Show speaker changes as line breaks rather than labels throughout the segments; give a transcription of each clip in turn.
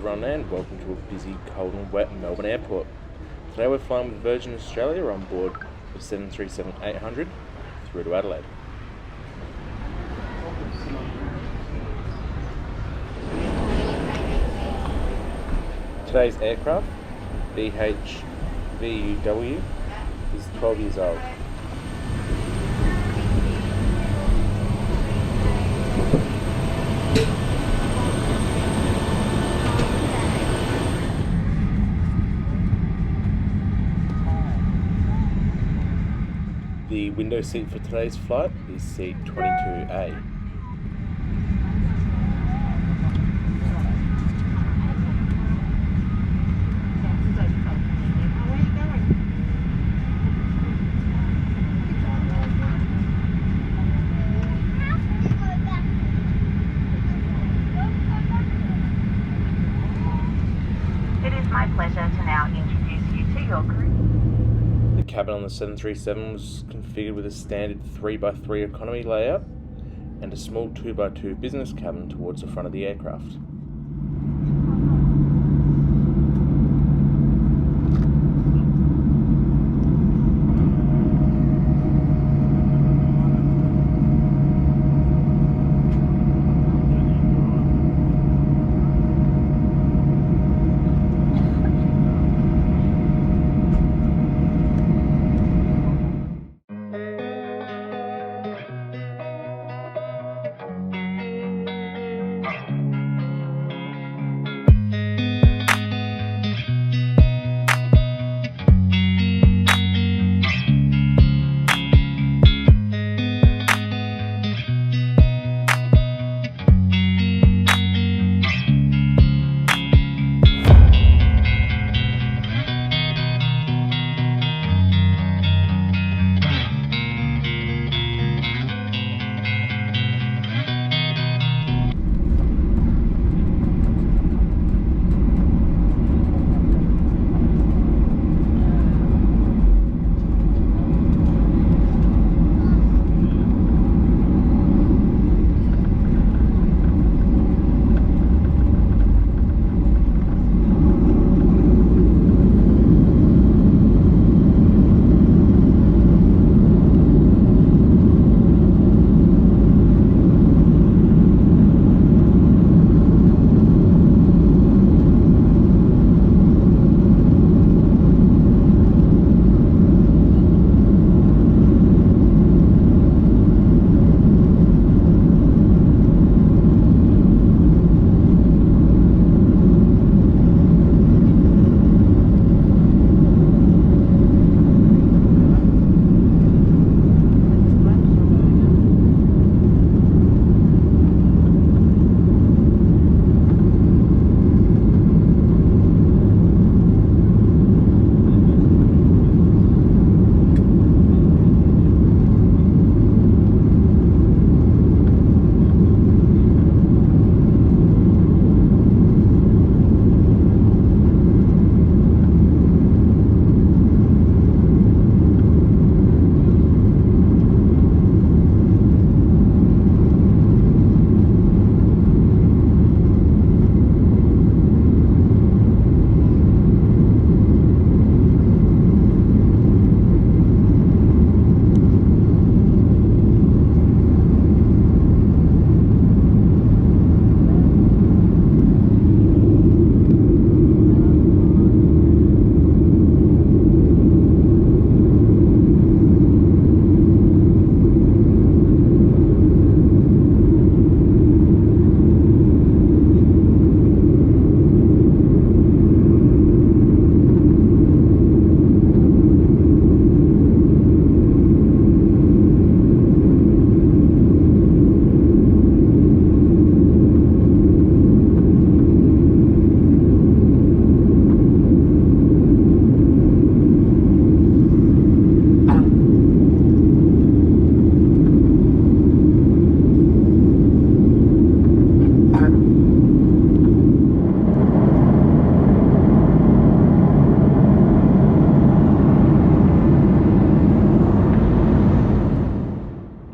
everyone, and welcome to a busy, cold and wet Melbourne airport. Today we're flying with Virgin Australia on board the 737-800 through to Adelaide. Today's aircraft, VH-VUW, is 12 years old. The window seat for today's flight is seat 22A.
It is my pleasure to now introduce you to your crew.
The cabin on the 737 was configured with a standard 3x3 economy layout and a small 2x2 business cabin towards the front of the aircraft.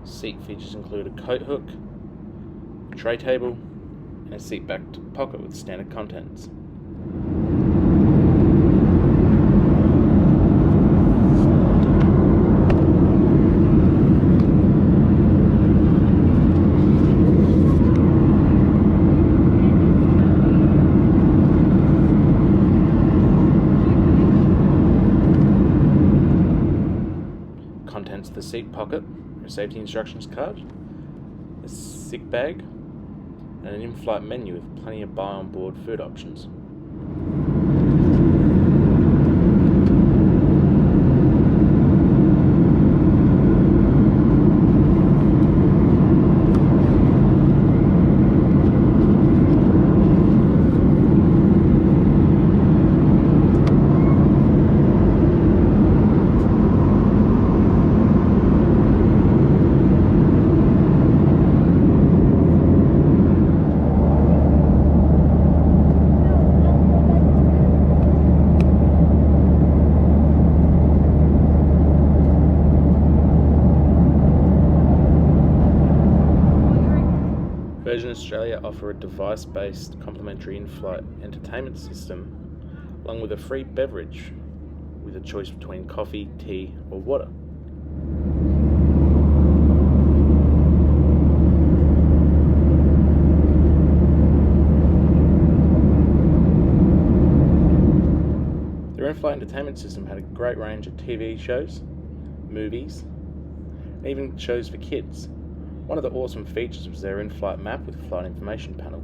Seat features include a coat hook, a tray table, and a seat back pocket with standard contents. Contents: the seat pocket, a safety instructions card, a sick bag, and an in-flight menu with plenty of buy on board food options. Virgin Australia offer a device-based complimentary in-flight entertainment system along with a free beverage with a choice between coffee, tea or water. Their in-flight entertainment system had a great range of TV shows, movies, and even shows for kids. One of the awesome features was their in-flight map with a flight information panel.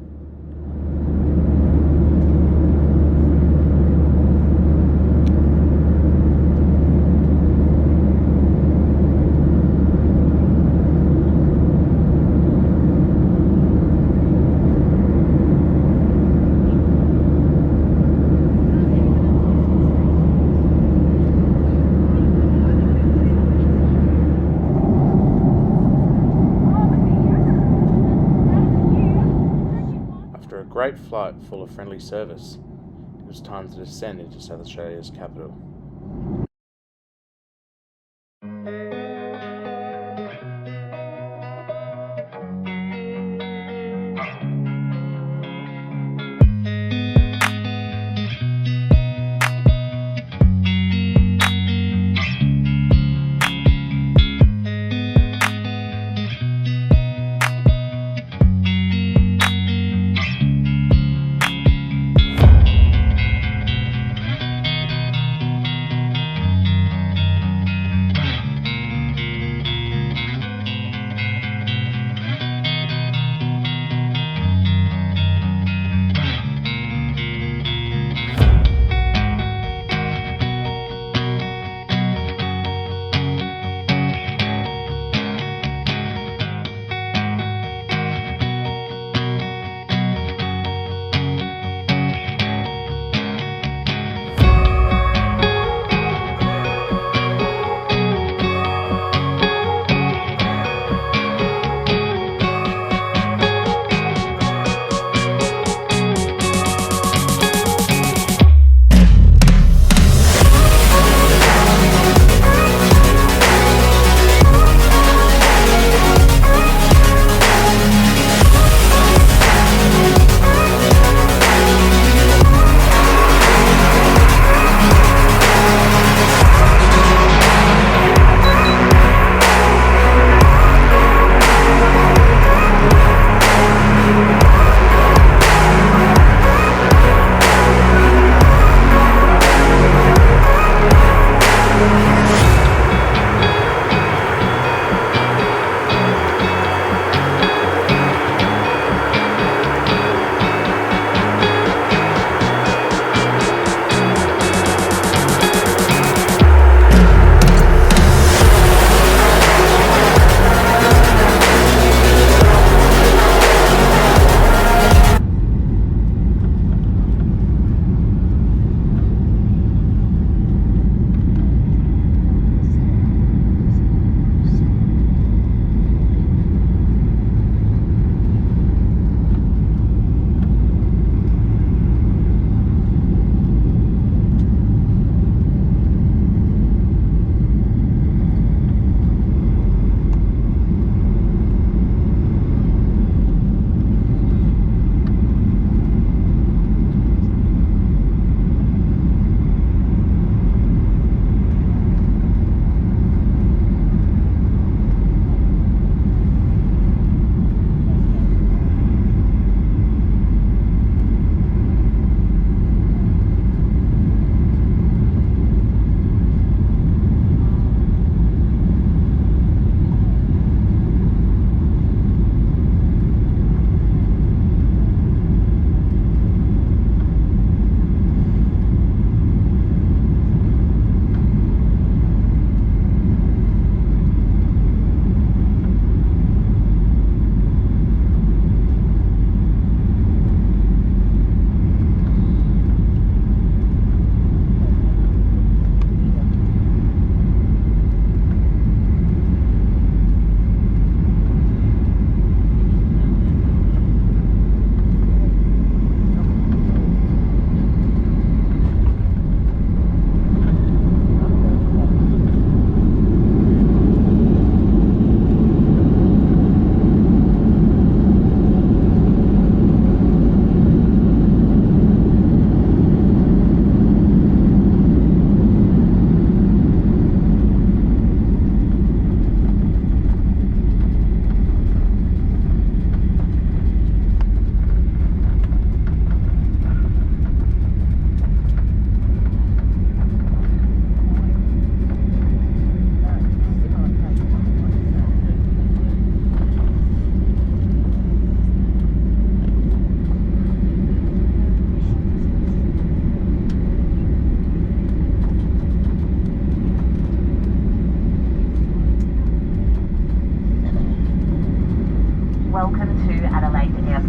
After a great flight full of friendly service, it was time to descend into South Australia's capital.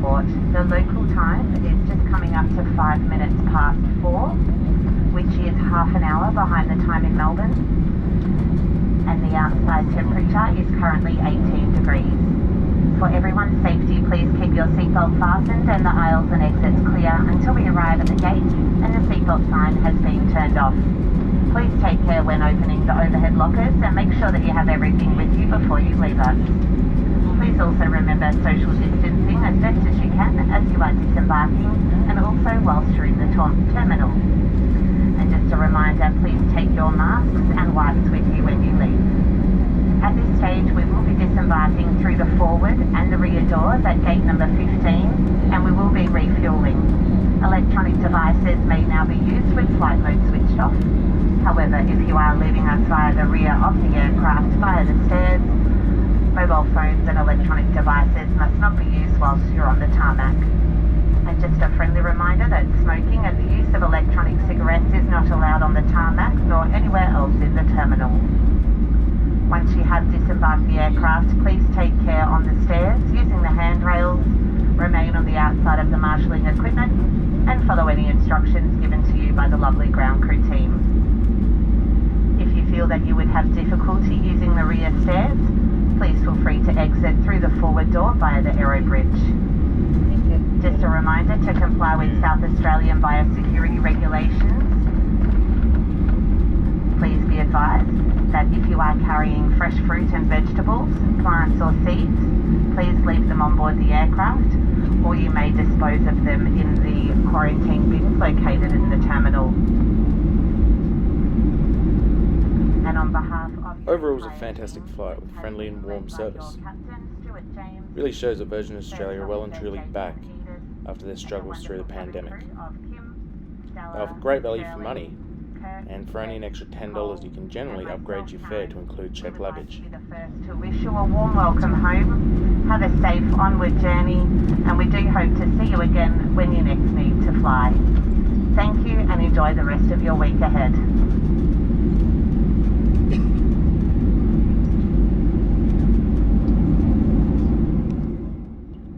Tripreport. The local time is just coming up to 5 minutes past 4, which is half an hour behind the time in Melbourne. And the outside temperature is currently 18 degrees. For everyone's safety, please keep your seatbelt fastened and the aisles and exits clear until we arrive at the gate and the seatbelt sign has been turned off. Please take care when opening the overhead lockers and make sure that you have everything with you before you leave us. Please also remember social distancing as best as you can as you are disembarking and also whilst you're in the terminal. And just a reminder, please take your masks and wipes with you when you leave. At this stage, we will be disembarking through the forward and the rear doors at gate number 15, and we will be refuelling. Electronic devices may now be used with flight mode switched off. However, if you are leaving us via the rear of the aircraft via the stairs, mobile phones and electronic devices must not be used whilst you're on the tarmac. And just a friendly reminder that smoking and the use of electronic cigarettes is not allowed on the tarmac nor anywhere else in the terminal. Once you have disembarked the aircraft, please take care on the stairs using the handrails, remain on the outside of the marshalling equipment, and follow any instructions given to you by the lovely ground crew team. If you feel that you would have difficulty using the rear stairs, please feel free to exit through the forward door via the aero bridge. Just a reminder to comply with South Australian biosecurity regulations. Please be advised that if you are carrying fresh fruit and vegetables, plants or seeds, please leave them on board the aircraft, or you may dispose of them in the quarantine bins located in the terminal. And on behalf of
Overall, it was a fantastic flight with friendly and warm service. Really shows that Virgin Australia are well and truly back after their struggles through the pandemic. They offer great value for money, and for only an extra $10 you can generally upgrade your fare to include checked luggage.
To wish you a warm welcome home, have a safe onward journey, and we do hope to see you again when you next need to fly. Thank you and enjoy the rest of your week ahead.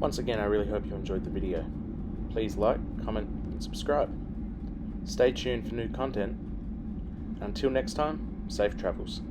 Once again, I really hope you enjoyed the video. Please like, comment and subscribe. Stay tuned for new content. Until next time, safe travels.